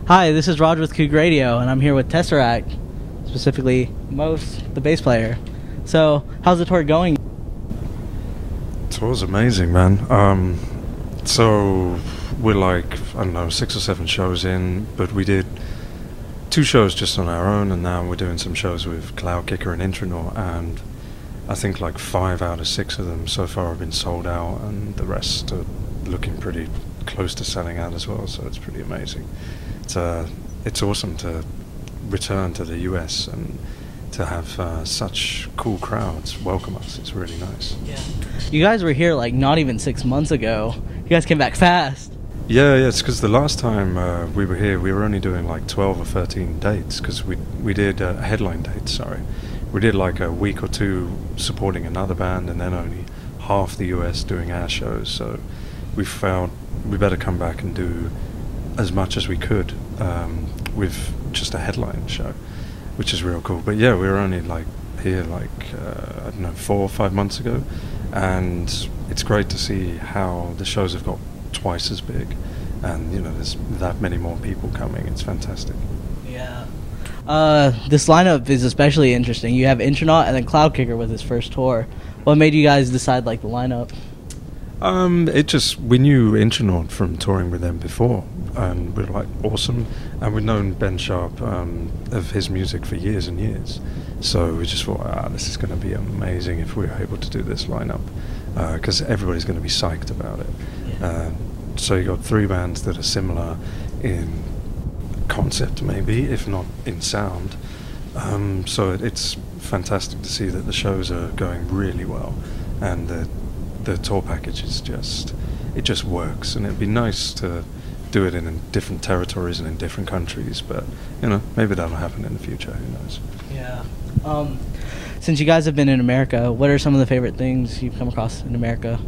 Hi, this is Raj with Coog Radio, and I'm here with Tesseract, specifically Mos, the bass player. So, how's the tour going? Tour's amazing, man. So we're like, I don't know, 6 or 7 shows in, but we did 2 shows just on our own, and now we're doing some shows with Cloud Kicker and Intronaut, and I think like 5 out of 6 of them so far have been sold out, and the rest are looking pretty close to selling out as well, so it's pretty amazing. It's awesome to return to the US and to have such cool crowds welcome us. It's really nice. Yeah. You guys were here like not even 6 months ago. You guys came back fast. Yeah, it's because the last time we were here, we were only doing like 12 or 13 dates, because we did headline dates, sorry. We did like a week or 2 supporting another band, and then only half the US doing our shows, so we felt we better come back and do as much as we could with just a headline show, which is real cool. But yeah, we were only like here like I don't know, 4 or 5 months ago, and it's great to see how the shows have got twice as big, and you know, there's that many more people coming. It's fantastic. Yeah. This lineup is especially interesting. You have Intronaut and then Cloud Kicker with his first tour. What made you guys decide like the lineup? We knew Intronaut from touring with them before, and we were like, awesome, and we'd known Ben Sharp of his music for years and years, so we just thought, this is going to be amazing if we're able to do this lineup, because everybody's going to be psyched about it. Yeah. So you got 3 bands that are similar in concept, maybe, if not in sound, so it's fantastic to see that the shows are going really well, and the tour package is it just works, and it'd be nice to do it in different territories and in different countries, but you know, maybe that'll happen in the future, who knows. Yeah. Since you guys have been in America, what are some of the favorite things you've come across in America?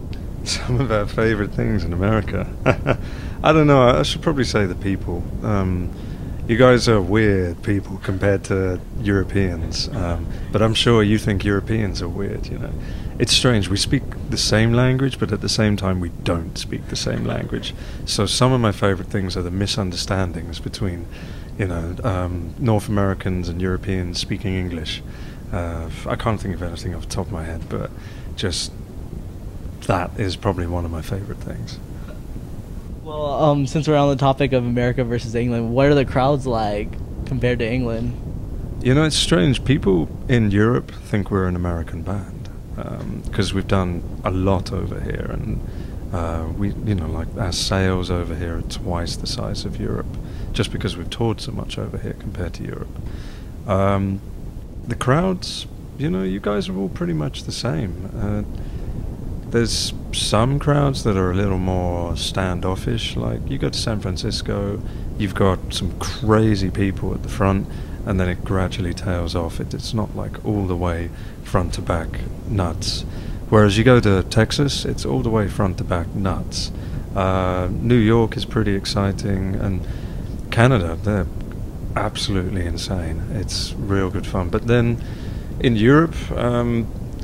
Some of our favorite things in America? I don't know, I should probably say the people. You guys are weird people compared to Europeans, but I'm sure you think Europeans are weird, you know. It's strange, we speak the same language, but at the same time we don't speak the same language. So some of my favorite things are the misunderstandings between, you know, North Americans and Europeans speaking English. I can't think of anything off the top of my head, but just that is probably one of my favorite things. Well, since we're on the topic of America versus England, what are the crowds like compared to England? You know, it's strange. People in Europe think we're an American band, because we've done a lot over here, and we, you know, like our sales over here are twice the size of Europe, just because we've toured so much over here compared to Europe. The crowds, you know, you guys are all pretty much the same. There's some crowds that are a little more standoffish, like you go to San Francisco, you've got some crazy people at the front, and then it gradually tails off. It's not like all the way front to back nuts. Whereas you go to Texas, it's all the way front to back nuts. New York is pretty exciting, and Canada, they're absolutely insane. It's real good fun. But then in Europe,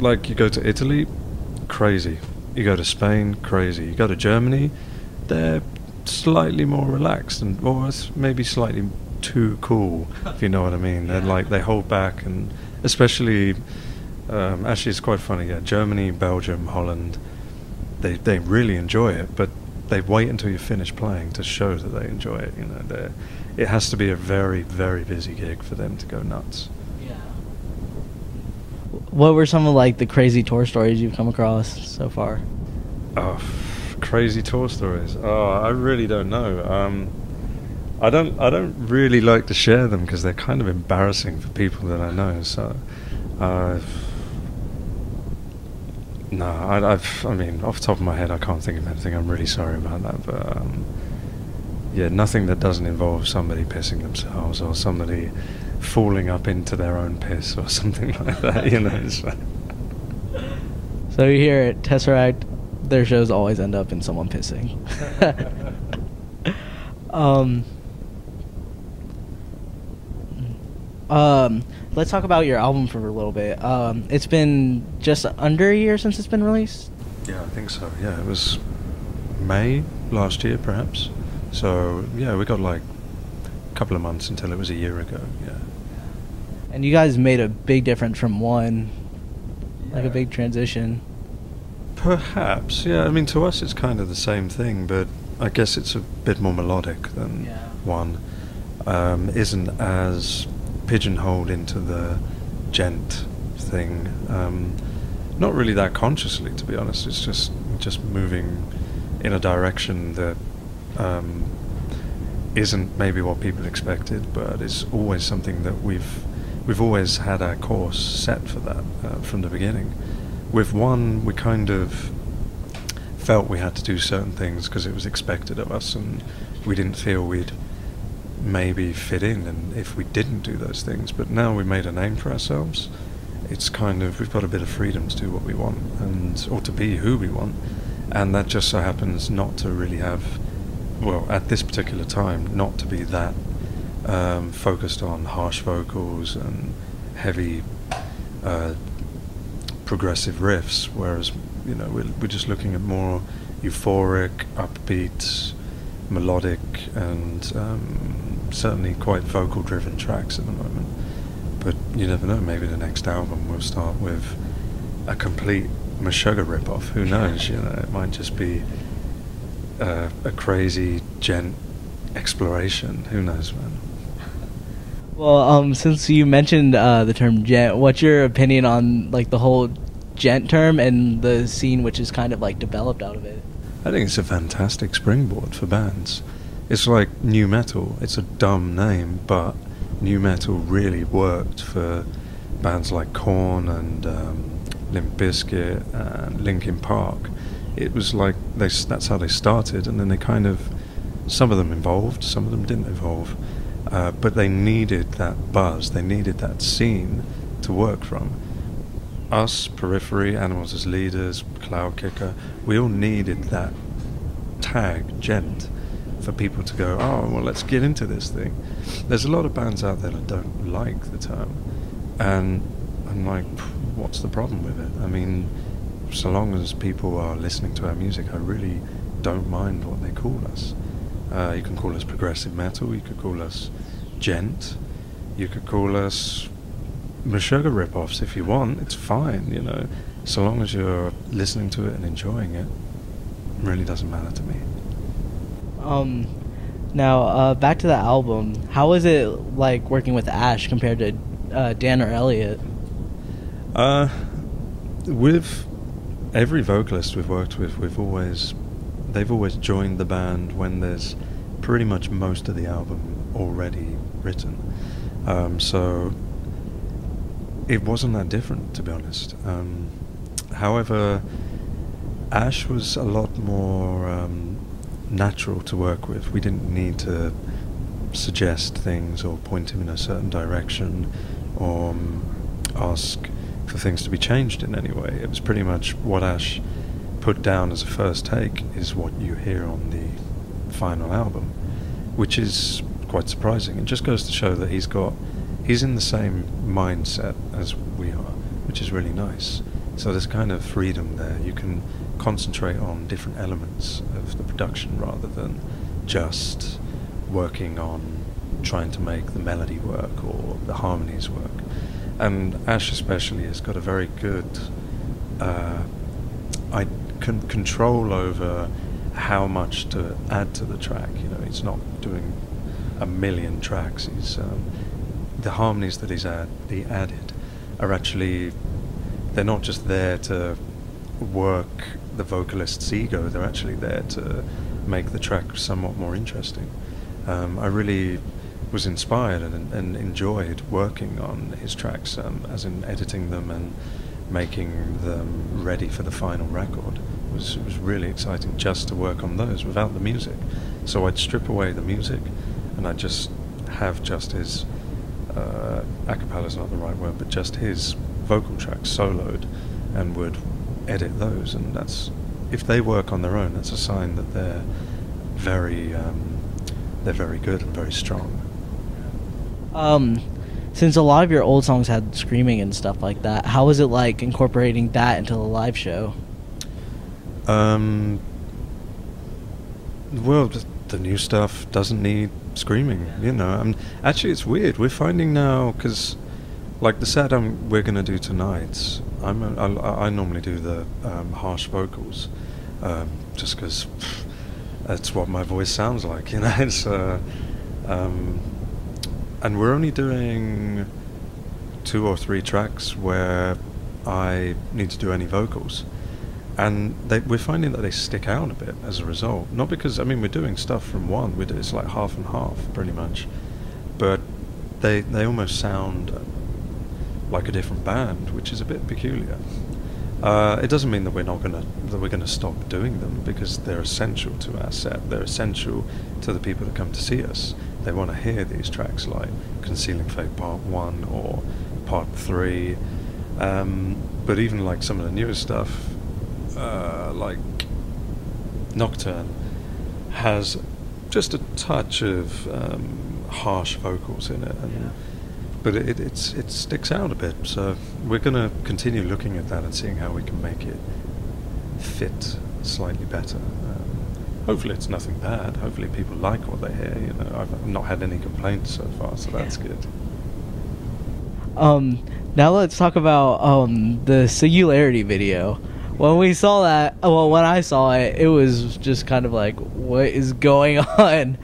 like you go to Italy, crazy. You go to Spain, crazy. You go to Germany, they're slightly more relaxed, and or maybe slightly too cool, if you know what I mean. They're like, they hold back, and especially actually it's quite funny, yeah, Germany, Belgium, Holland, they really enjoy it, but they wait until you finish playing to show that they enjoy it. You know, it has to be a very, very busy gig for them to go nuts. What were some of like the crazy tour stories you've come across so far? Oh, crazy tour stories. Oh, I really don't know. I don't really like to share them because they're kind of embarrassing for people that I know. So, no, I mean, off the top of my head, I can't think of anything. I'm really sorry about that, but yeah, nothing that doesn't involve somebody pissing themselves or somebody falling up into their own piss or something like that, you know. So here at Tesseract, their shows always end up in someone pissing. Let's talk about your album for a little bit. It's been just under a year since it's been released? Yeah, I think so. Yeah, it was May last year, perhaps. So, yeah, we got like couple of months until it was a year ago. Yeah. And you guys made a big difference from one, like a big transition. Perhaps, yeah. I mean, to us it's kind of the same thing, but I guess it's a bit more melodic than one. Isn't as pigeonholed into the gent thing. Not really that consciously, to be honest. It's just moving in a direction that isn't maybe what people expected, but it's always something that we've always had our course set for that from the beginning. With one, we kind of felt we had to do certain things because it was expected of us, and we didn't feel we'd maybe fit in and if we didn't do those things. But now we made a name for ourselves, it's kind of, we've got a bit of freedom to do what we want, and or to be who we want, and that just so happens not to really have, well, at this particular time, not to be that focused on harsh vocals and heavy progressive riffs, whereas, you know, we're just looking at more euphoric, upbeat, melodic, and certainly quite vocal driven tracks at the moment. But you never know, maybe the next album will start with a complete Meshuggah ripoff. Who knows? You know, it might just be a crazy gent exploration. Who knows, man? Well, since you mentioned the term gent, what's your opinion on like the whole gent term and the scene which is kind of like developed out of it? I think it's a fantastic springboard for bands. It's like new metal. It's a dumb name, but new metal really worked for bands like Korn and Limp Bizkit and Linkin Park. It was like that's how they started, and then they kind of, some of them evolved, some of them didn't evolve, but they needed that buzz, they needed that scene to work from. Us, Periphery, Animals as Leaders, Cloud Kicker, we all needed that tag, gent, for people to go, oh, well, let's get into this thing. There's a lot of bands out there that don't like the term, and I'm like, what's the problem with it? I mean, so long as people are listening to our music, I really don't mind what they call us. You can call us progressive metal, you could call us gent, you could call us Meshuggah ripoffs if you want. It's fine, you know, so long as you're listening to it and enjoying it. It really doesn't matter to me. Now, back to the album. How is it like working with Ash compared to Dan or Elliot? With every vocalist we've worked with, they've always joined the band when there's pretty much most of the album already written. So it wasn't that different, to be honest. However, Ash was a lot more natural to work with. We didn't need to suggest things or point him in a certain direction or ask for things to be changed in any way. It was pretty much what Ash put down as a first take is what you hear on the final album, which is quite surprising. It just goes to show that he's in the same mindset as we are, which is really nice. So there's kind of freedom there. You can concentrate on different elements of the production rather than just working on trying to make the melody work or the harmonies work. And Ash especially has got a very good control over how much to add to the track. You know, he's not doing a million tracks. He's the harmonies that he added are actually, they're not just there to work the vocalist's ego, they're actually there to make the track somewhat more interesting. I really was inspired and enjoyed working on his tracks, as in editing them and making them ready for the final record. It was really exciting just to work on those without the music. So I'd strip away the music and I'd just have just his a cappella's not the right word, but just his vocal tracks soloed, and would edit those. And that's, if they work on their own, that's a sign that they're very good and very strong. Since a lot of your old songs had screaming and stuff like that, how was it like incorporating that into the live show? Well, the new stuff doesn't need screaming, you know. And actually, it's weird. We're finding now, because like the set we're gonna do tonight, I normally do the harsh vocals, just because that's what my voice sounds like, you know. It's and we're only doing 2 or 3 tracks where I need to do any vocals, and we're finding that they stick out a bit as a result. Not because, I mean, we're doing stuff from one, it's like half and half pretty much, but they almost sound like a different band, which is a bit peculiar. It doesn't mean that we're gonna stop doing them, because they're essential to our set. They're essential to the people that come to see us. They want to hear these tracks like Concealing Fate Part 1 or Part 3. But even like some of the newer stuff, like Nocturne, has just a touch of harsh vocals in it, but it sticks out a bit. So we're going to continue looking at that and seeing how we can make it fit slightly better. Hopefully it's nothing bad. Hopefully people like what they hear. You know, I've not had any complaints so far, so that's good. Now let's talk about the Singularity video. When we saw that, well, when I saw it, it was just kind of like, what is going on?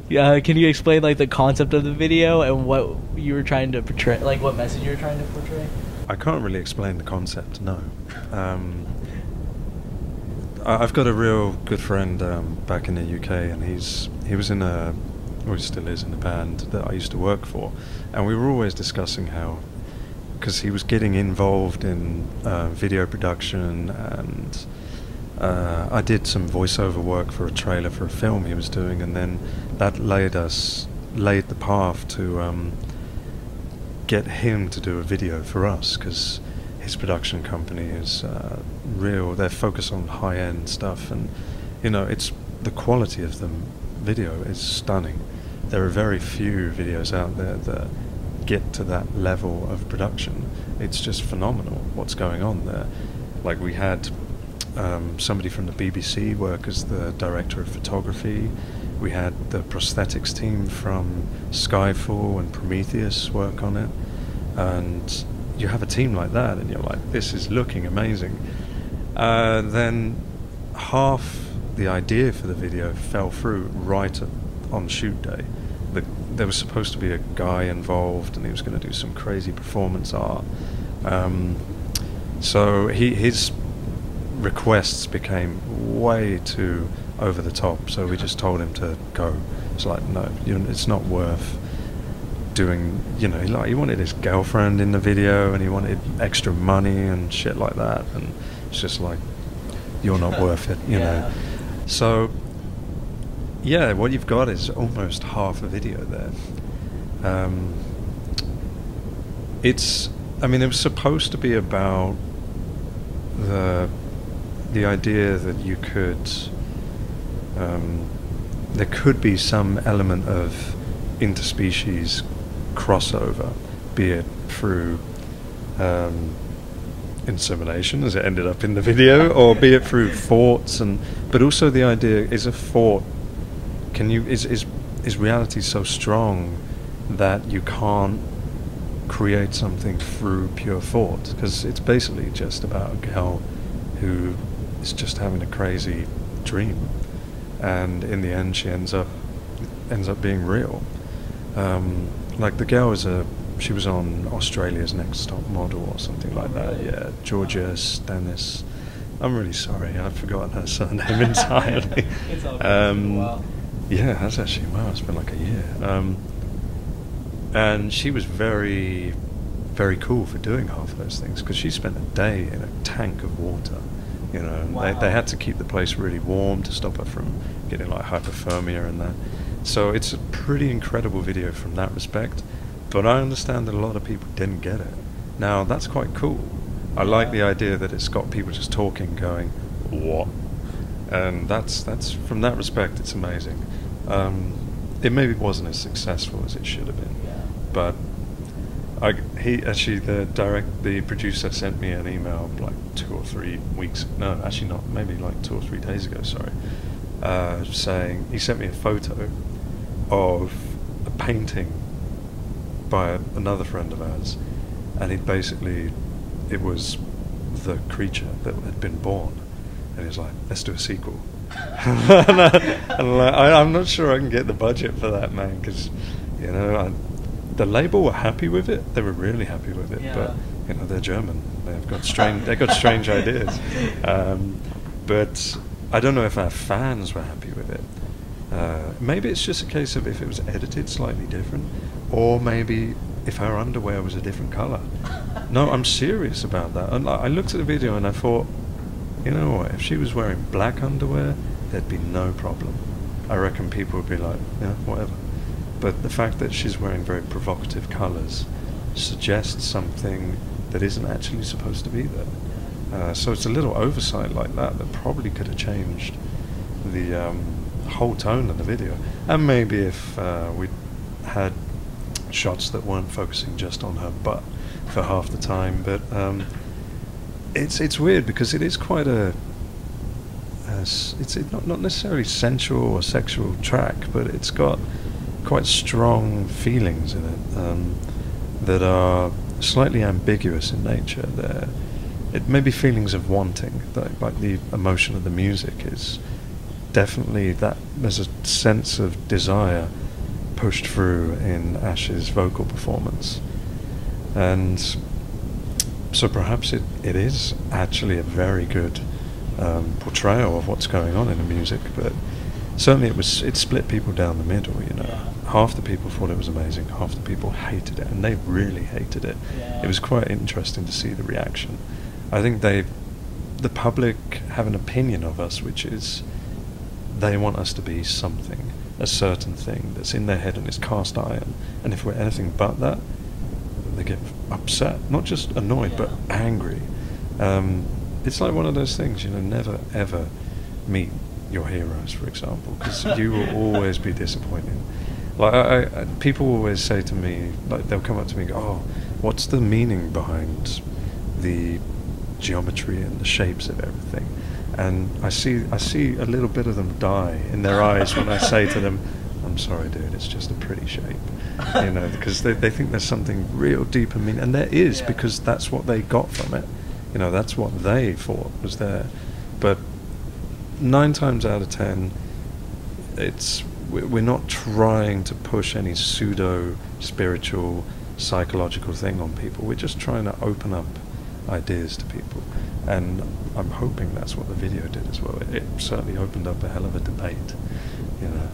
Can you explain like the concept of the video and what you were trying to portray, like what message you were trying to portray? I can't really explain the concept, no. I've got a real good friend back in the UK, and he was in a, or he still is in a band that I used to work for, and we were always discussing how, because he was getting involved in video production, and I did some voiceover work for a trailer for a film he was doing, and then that laid the path to get him to do a video for us, because his production company is they're focused on high-end stuff, and you know, it's the quality of the video is stunning. There are very few videos out there that get to that level of production. It's just phenomenal what's going on there. Like, we had somebody from the BBC work as the director of photography. We had the prosthetics team from Skyfall and Prometheus work on it, and you have a team like that and you're like, this is looking amazing. Then half the idea for the video fell through right on shoot day. There was supposed to be a guy involved, and he was going to do some crazy performance art. So his requests became way too over the top, so we just told him to go. It's like, no, it's not worth doing. You know, he wanted his girlfriend in the video, and he wanted extra money and shit like that, and it's just like, you're not worth it, you know. So yeah, what you've got is almost half a video there. I mean, it was supposed to be about the idea that you could, there could be some element of interspecies crossover, be it through insemination, as it ended up in the video, or be it through thoughts, but also the idea is a thought. Is reality so strong that you can't create something through pure thought? Because it's basically just about a girl who is just having a crazy dream, and in the end she ends up being real. Like, the girl she was on Australia's Next Top Model or something like that. Yeah, Georgia Stannis. I'm really sorry, I've forgotten her surname entirely. It's all wow. Yeah, that's actually, wow, it's been like a year. And she was very, very cool for doing half of those things, because she spent a day in a tank of water. You know, wow. They had to keep the place really warm to stop her from getting like hypothermia and that. So it's a pretty incredible video from that respect, but I understand that a lot of people didn't get it. Now, that's quite cool. I like the idea that it's got people just talking, going, what? And that's from that respect, it's amazing. It maybe wasn't as successful as it should have been, but the producer sent me an email like 2 or 3 weeks, no, actually not, maybe like 2 or 3 days ago, sorry, saying, he sent me a photo of a painting by another friend of ours, and it was the creature that had been born, and he was like, let's do a sequel. I'm not sure I can get the budget for that, man, because the label were happy with it. They were really happy with it, but they're German. They've got strange ideas. But I don't know if our fans were happy with it. Maybe it's just a case of if it was edited slightly different, or maybe if her underwear was a different colour. No, I'm serious about that. And I looked at the video and I thought, you know what, if she was wearing black underwear, there'd be no problem. I reckon people would be like, yeah, whatever. But the fact that she's wearing very provocative colours suggests something that isn't actually supposed to be there. So it's a little oversight like that probably could have changed the whole tone of the video. And maybe if we'd had shots that weren't focusing just on her butt for half the time. But it's weird because it is quite it's not necessarily sensual or sexual track, but it's got quite strong feelings in it that are slightly ambiguous in nature. It may be feelings of wanting, like the emotion of the music is definitely that. There's a sense of desire pushed through in Ash's vocal performance, and so perhaps it is actually a very good portrayal of what's going on in the music. But certainly it split people down the middle. Half the people thought it was amazing, half the people hated it, and they really hated it. It was quite interesting to see the reaction. I think the public have an opinion of us, which is they want us to be something, a certain thing that's in their head and is cast iron, and if we're anything but that, they get upset, not just annoyed, but angry. It's like one of those things, never ever meet your heroes, for example, because you will always be disappointed. Like people always say to me, like they'll come up to me and go, "Oh, what's the meaning behind the geometry and the shapes of everything?" And I see a little bit of them die in their eyes when I say to them, "I'm sorry, dude, it's just a pretty shape," because they think there's something real deep and mean, and there is, because that's what they got from it. That's what they thought was there. But 9 times out of 10, we're not trying to push any pseudo spiritual psychological thing on people. We're just trying to open up ideas to people, and I'm hoping that's what the video did as well. It certainly opened up a hell of a debate.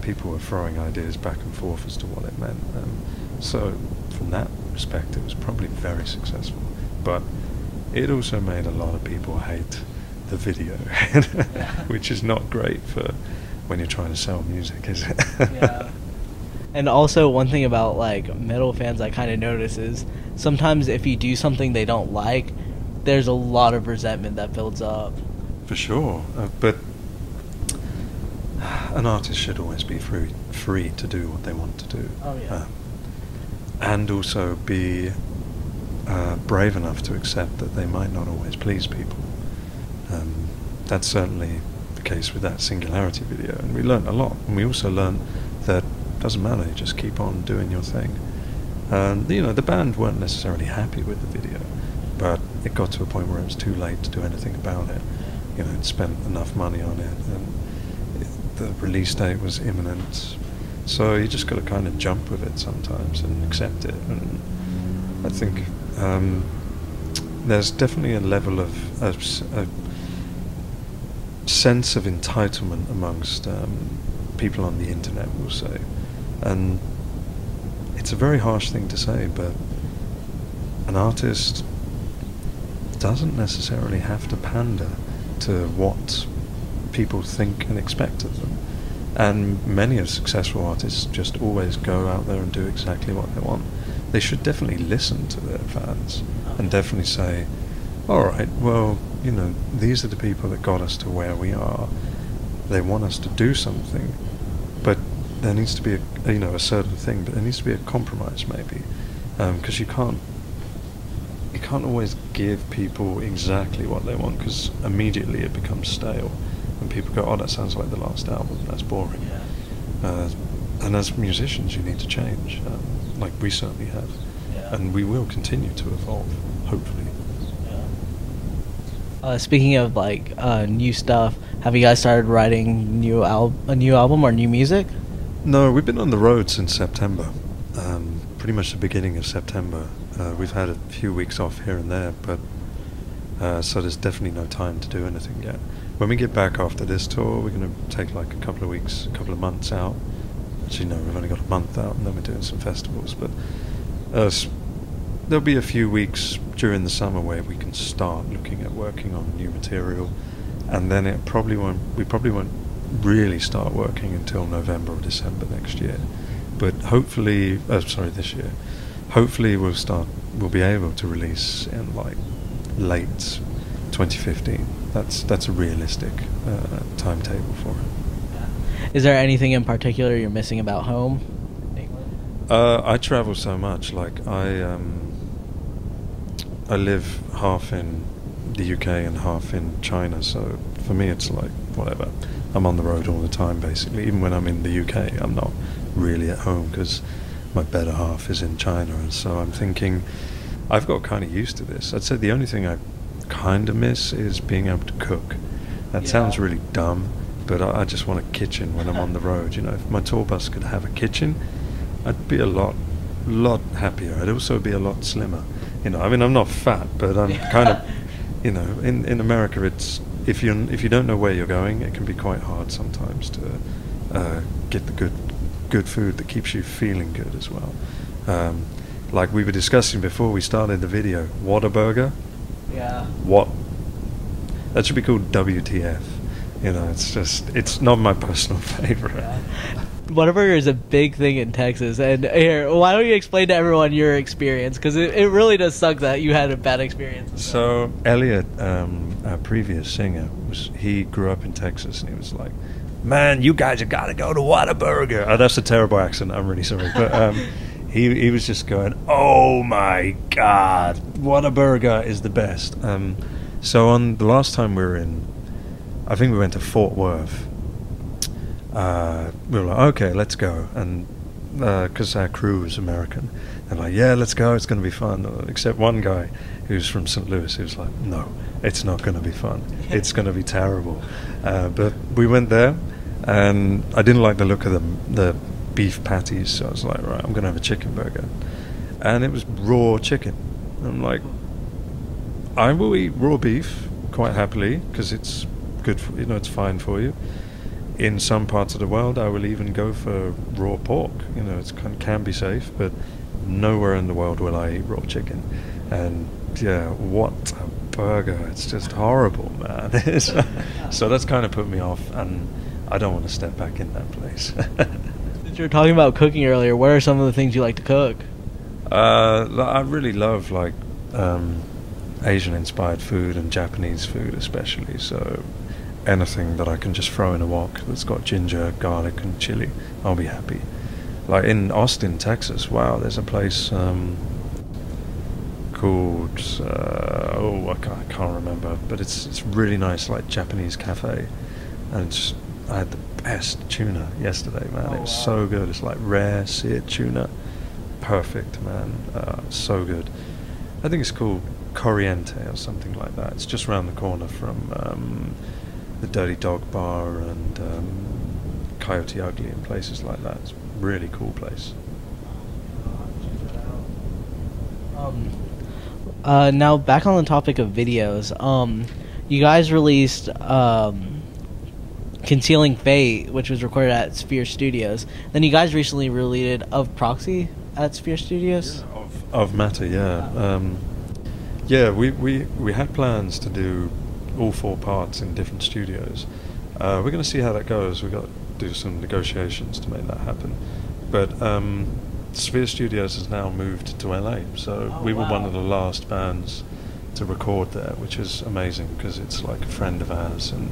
People were throwing ideas back and forth as to what it meant. So from that respect, it was probably very successful. But it also made a lot of people hate the video, which is not great for when you're trying to sell music, is it? Yeah. And also, one thing about like metal fans I kind of notice is sometimes if you do something they don't like, there's a lot of resentment that builds up. For sure, but an artist should always be free to do what they want to do. Oh yeah. And also be brave enough to accept that they might not always please people. That's certainly the case with that Singularity video, and we learned a lot. And we also learned that it doesn't matter, you just keep on doing your thing. And the band weren't necessarily happy with the video, but it got to a point where it was too late to do anything about it. It spent enough money on it, and the release date was imminent. So you just got to kind of jump with it sometimes and accept it. And I think there's definitely a level of a sense of entitlement amongst people on the internet, we'll say. And it's a very harsh thing to say, but an artist doesn't necessarily have to pander to what people think and expect of them. And many of successful artists just always go out there and do exactly what they want. They should definitely listen to their fans and definitely say, alright, well, these are the people that got us to where we are. They want us to do something, but there needs to be a certain thing, but there needs to be a compromise maybe, because you can't always give people exactly what they want, because immediately it becomes stale and people go, oh, that sounds like the last album, that's boring. and as musicians, you need to change, like we certainly have, and we will continue to evolve, hopefully. Speaking of like new stuff, have you guys started writing a new album or new music? No, we've been on the road since September, pretty much the beginning of September. We've had a few weeks off here and there, but so there's definitely no time to do anything yet. When we get back after this tour, we're going to take like a couple of weeks, a couple of months out. Actually, no, we've only got a month out, and then we're doing some festivals. But there'll be a few weeks during the summer where we can start looking at working on new material, and then we probably won't really start working until November or December next year. But hopefully, this year. Hopefully we'll be able to release in like late 2015. That's a realistic timetable for it. Is there anything in particular you're missing about home? I travel so much. Like I live half in the UK and half in China, so for me it's like whatever. I'm on the road all the time, basically. Even when I'm in the UK, I'm not really at home because my better half is in China, and so I'm thinking I've got kind of used to this. I'd say the only thing I kind of miss is being able to cook. That sounds really dumb, but I just want a kitchen when I'm on the road. You know, if my tour bus could have a kitchen, I'd be a lot happier. I'd also be a lot slimmer. You know, I mean, I'm not fat, but I'm kind of, you know, in America, it's if you don't know where you're going, it can be quite hard sometimes to get the good food that keeps you feeling good as well. Like we were discussing before we started the video, Whataburger. Yeah. What? That should be called WTF. You know, it's not my personal favorite. Yeah. Whataburger is a big thing in Texas, and here, why don't you explain to everyone your experience? Because it really does suck that you had a bad experience. So Elliot, our previous singer, he grew up in Texas, and he was like, "Man, you guys have got to go to Whataburger." Oh, that's a terrible accent. I'm really sorry, but he was just going, "Oh my God, Whataburger is the best." So on the last time we were in, I think we went to Fort Worth. We were like, okay, let's go, and because our crew was American, they're like, yeah, let's go, it's going to be fun. Except one guy who's from St. Louis, he was like, no, it's not going to be fun. It's going to be terrible. But we went there, and I didn't like the look of the beef patties, so I was like, right, I'm going to have a chicken burger, and it was raw chicken. I'm like, I will eat raw beef quite happily because it's good for, you know, it's fine for you. In some parts of the world, I will even go for raw pork. You know, it can be safe, but nowhere in the world will I eat raw chicken. And yeah, what a burger! It's just horrible, man. So that's kind of put me off, and I don't want to step back in that place. Since you were talking about cooking earlier, what are some of the things you like to cook? I really love like Asian-inspired food and Japanese food, especially. So anything that I can just throw in a wok that's got ginger, garlic, and chili, I'll be happy. Like in Austin, Texas, wow, there's a place called I can't remember, but it's really nice, like Japanese cafe, and I had the best tuna yesterday, man. It was so good. It's like rare seared tuna, perfect, man. So good. I think it's called Coriente or something like that. It's just around the corner from the Dirty Dog Bar and Coyote Ugly and places like that. It's a really cool place. Now back on the topic of videos, you guys released Concealing Fate, which was recorded at Sphere Studios. Then you guys recently released Of Proxy at Sphere Studios. Yeah, of Matter, yeah. Yeah, we had plans to do all 4 parts in different studios. We're going to see how that goes. We've got to do some negotiations to make that happen. But Sphere Studios has now moved to LA, so we were one of the last bands to record there, which is amazing because it's like a friend of ours, and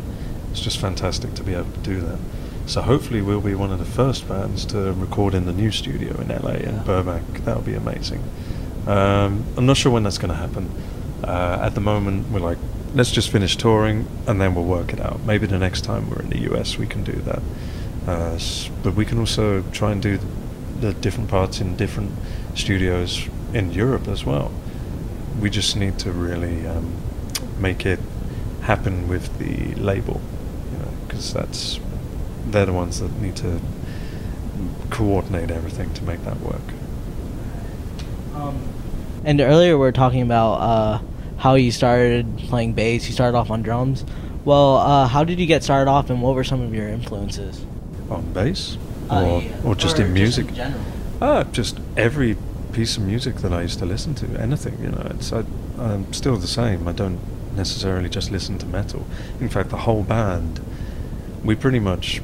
it's just fantastic to be able to do that. So hopefully we'll be one of the first bands to record in the new studio in LA in Burbank. That'll be amazing. I'm not sure when that's going to happen. At the moment, we're like, let's just finish touring and then we'll work it out. Maybe the next time we're in the US we can do that. But we can also try and do the different parts in different studios in Europe as well. We just need to really make it happen with the label, because they're the ones that need to coordinate everything to make that work. And earlier we were talking about how you started playing bass. You started off on drums. Well, how did you get started off, and what were some of your influences? On bass? Or just in music? Just in general. Just every piece of music that I used to listen to, anything, I'm still the same. I don't necessarily just listen to metal. In fact, the whole band, we pretty much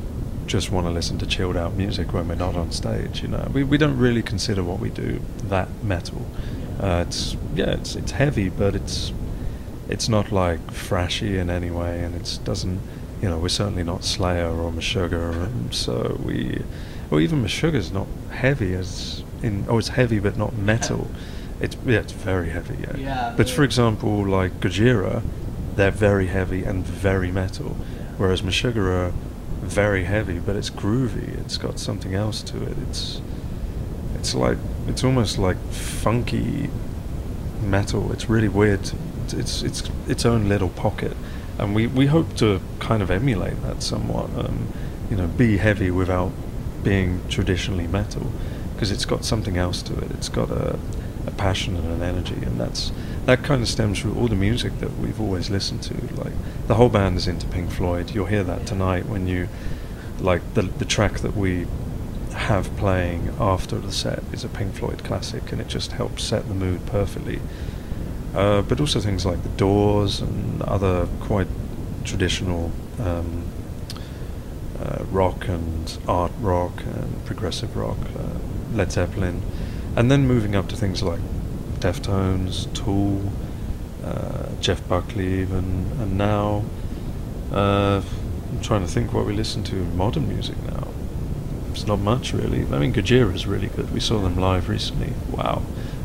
just want to listen to chilled out music when we're not on stage. We don't really consider what we do that metal. It's heavy, but it's not like thrashy in any way, and it doesn't, we're certainly not Slayer or Meshuggah, or even Meshuggah's not heavy it's heavy but not metal. It's very heavy, yeah. But for example, like Gojira, they're very heavy and very metal, whereas Meshuggah are very heavy, but it's groovy. It's got something else to it. It's almost like funky metal. It's really weird. It's its own little pocket, and we hope to kind of emulate that somewhat. Be heavy without being traditionally metal, because it's got something else to it. It's got a passion and an energy, and that kind of stems from all the music that we've always listened to. Like, the whole band is into Pink Floyd. You'll hear that tonight when you, like, the track that we have playing after the set is a Pink Floyd classic, and it just helps set the mood perfectly. But also things like The Doors and other quite traditional rock and art rock and progressive rock, Led Zeppelin, and then moving up to things like Deftones, Tool, Jeff Buckley even, and now I'm trying to think what we listen to in modern music now. It's not much really. I mean, Gojira is really good. We saw them live recently. Wow,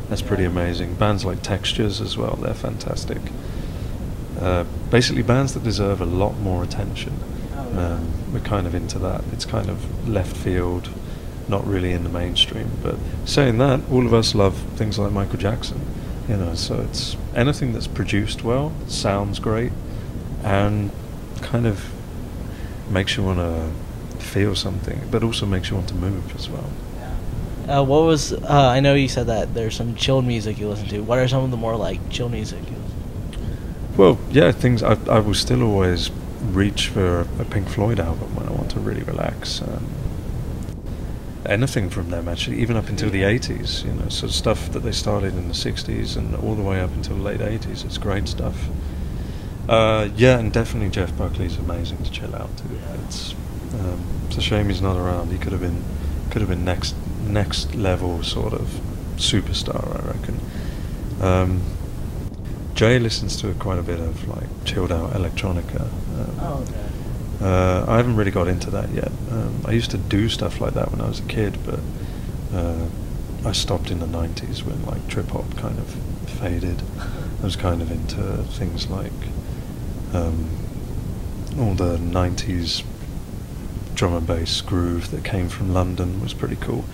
that's pretty amazing. Bands like Textures as well, they're fantastic. Basically bands that deserve a lot more attention. We're kind of into that. It's kind of left field, not really in the mainstream. But saying that, all of us love things like Michael Jackson, so it's anything that's produced well, sounds great, and kind of makes you want to feel something, but also makes you want to move as well. What was, I know you said that there's some chilled music you listen to. What are some of the more, like, chill music you listen to? Well, yeah, things, I will still always reach for a Pink Floyd album when I want to really relax. Anything from them, actually, even up until the 80s, so stuff that they started in the 60s and all the way up until the late 80s. It's great stuff. And definitely Jeff Buckley's amazing to chill out to. It's a shame he's not around. He could have been next level sort of superstar, I reckon. Jay listens to quite a bit of like chilled out electronica. I haven't really got into that yet. I used to do stuff like that when I was a kid, but I stopped in the 90s when like trip hop kind of faded. I was kind of into things like all the 90s drum and bass groove that came from London was pretty cool,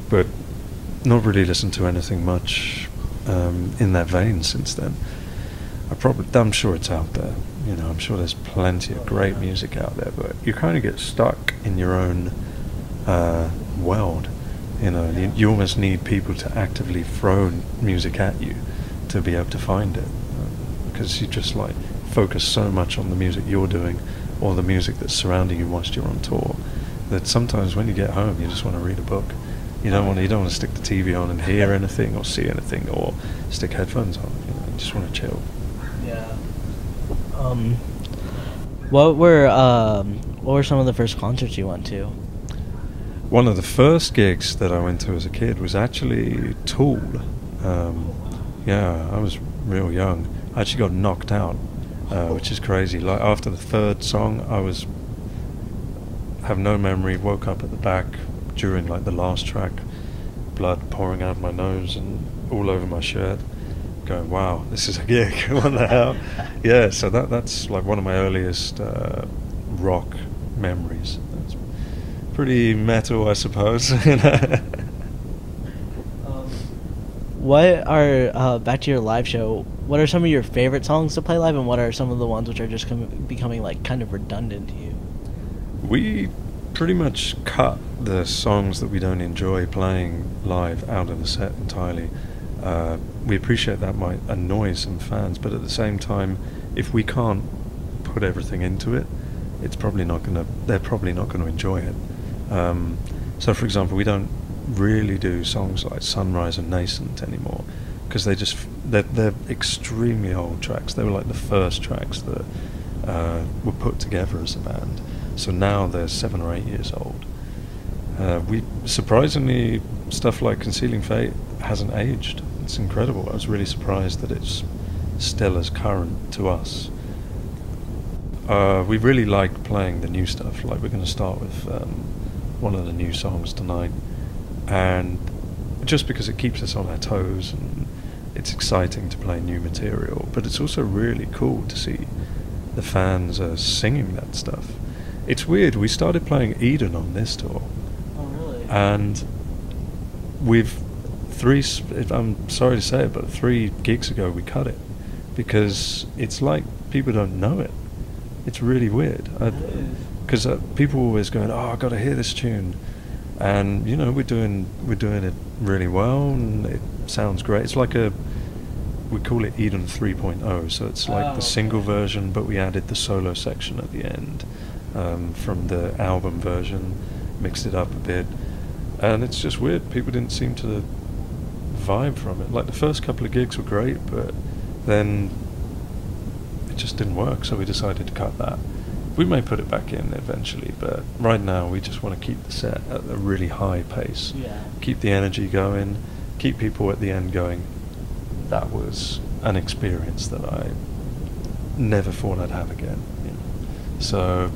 but not really listened to anything much in that vein since then. I'm sure it's out there, I'm sure there's plenty of great music out there, but you kind of get stuck in your own world. You almost need people to actively throw music at you to be able to find it, because you just like focus so much on the music you're doing or the music that's surrounding you whilst you're on tour, that sometimes when you get home you just want to read a book. You don't want to stick the TV on and hear anything or see anything or stick headphones on. You just want to chill. Yeah. What were some of the first concerts you went to? One of the first gigs that I went to as a kid was actually Tool. I was real young. I actually got knocked out, which is crazy. Like after the third song, have no memory. Woke up at the back during like the last track, blood pouring out of my nose and all over my shirt, going, wow, this is a gig. What the hell? Yeah, so that's like one of my earliest rock memories. pretty metal, I suppose. What are back to your live show? What are some of your favorite songs to play live, and what are some of the ones which are just becoming like kind of redundant to you? We pretty much cut the songs that we don't enjoy playing live out of the set entirely. We appreciate that might annoy some fans, but at the same time, if we can't put everything into it, they're probably not gonna enjoy it. So for example, we don't really do songs like Sunrise and Nascent anymore, because they're extremely old tracks. They were like the first tracks that were put together as a band. So now they're 7 or 8 years old. We surprisingly, stuff like Concealing Fate hasn't aged. It's incredible. I was really surprised that it's still as current to us. We really like playing the new stuff. Like, we're going to start with one of the new songs tonight, and just because it keeps us on our toes and it's exciting to play new material, but it's also really cool to see the fans singing that stuff. It's weird, we started playing Eden on this tour. Oh, really? And I'm sorry to say it, but 3 gigs ago we cut it, because it's like people don't know it. It's really weird. Because people are always going, oh, I've got to hear this tune. And, you know, we're doing it really well, and it sounds great. It's like we call it Eden 3.0, so it's like the single version, but we added the solo section at the end from the album version, mixed it up a bit, and it's just weird. People didn't seem to vibe from it. Like, the first couple of gigs were great, but then it just didn't work, so we decided to cut that. We may put it back in eventually, but right now we just want to keep the set at a really high pace. Yeah. Keep the energy going, keep people at the end going, that was an experience that I never thought I'd have again. You know? So,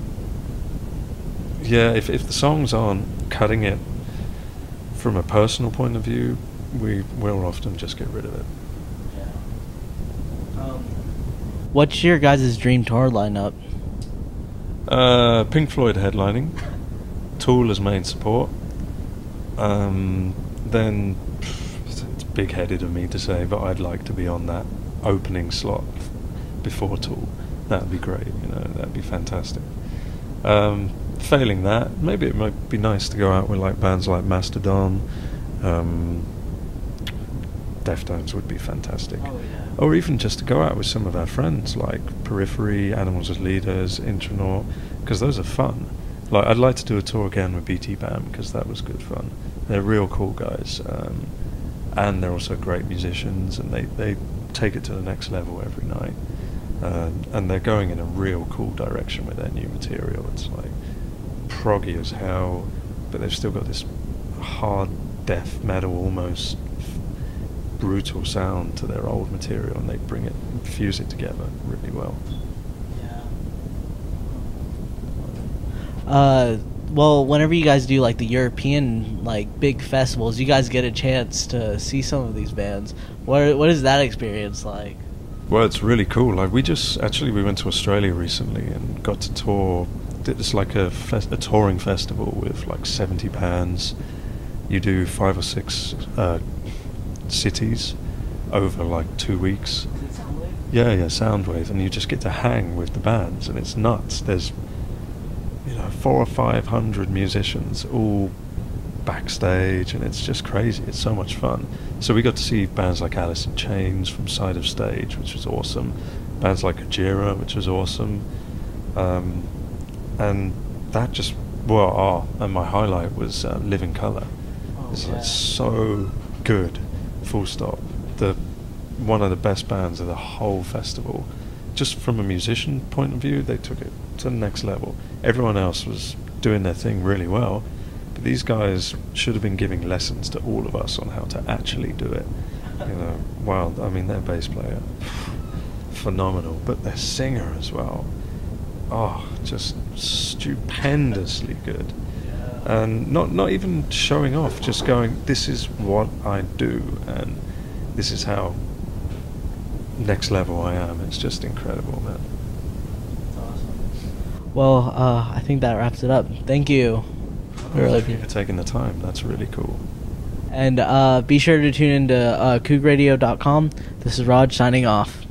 yeah, if the songs aren't cutting it from a personal point of view, we will often just get rid of it. Yeah. What's your guys' dream tour lineup? Pink Floyd headlining, Tool as main support. Then it's big-headed of me to say, but I'd like to be on that opening slot before Tool. That'd be great, you know. That'd be fantastic. Failing that, maybe it might be nice to go out with like bands like Mastodon. Deftones would be fantastic. Oh, yeah. Or even just to go out with some of our friends like Periphery, Animals as Leaders, Intronaut, because those are fun. Like, I'd like to do a tour again with BT Bam, because that was good fun. They're real cool guys, and they're also great musicians, and they take it to the next level every night. And they're going in a real cool direction with their new material. It's like proggy as hell, but they've still got this hard death metal, almost brutal sound to their old material, and they fuse it together really well. Yeah. Well, whenever you guys do like the European like big festivals, you guys get a chance to see some of these bands. What is that experience like? Well, it's really cool. Like, we went to Australia recently and got to tour. It's like a touring festival with like 70 bands. You do 5 or 6 cities over like 2 weeks. Is it Soundwave? Yeah, Soundwave, and you just get to hang with the bands, and it's nuts. There's 400 or 500 musicians all backstage, and it's just crazy. It's so much fun. So we got to see bands like Alice in Chains from Side of Stage, which was awesome. Bands like Ajira, which was awesome. And that just and my highlight was Living Colour. It's so good. Full stop. One of the best bands of the whole festival. Just from a musician point of view, they took it to the next level. Everyone else was doing their thing really well, but these guys should have been giving lessons to all of us on how to actually do it. Wow. I mean, their bass player, phenomenal, but their singer as well. Oh, just stupendously good. And not even showing off, just going, this is what I do, and this is how next level I am. It's just incredible, man. That's awesome. Well, I think that wraps it up. Thank you. Thank you for taking the time. That's really cool. And be sure to tune into coogradio.com. This is Raj signing off.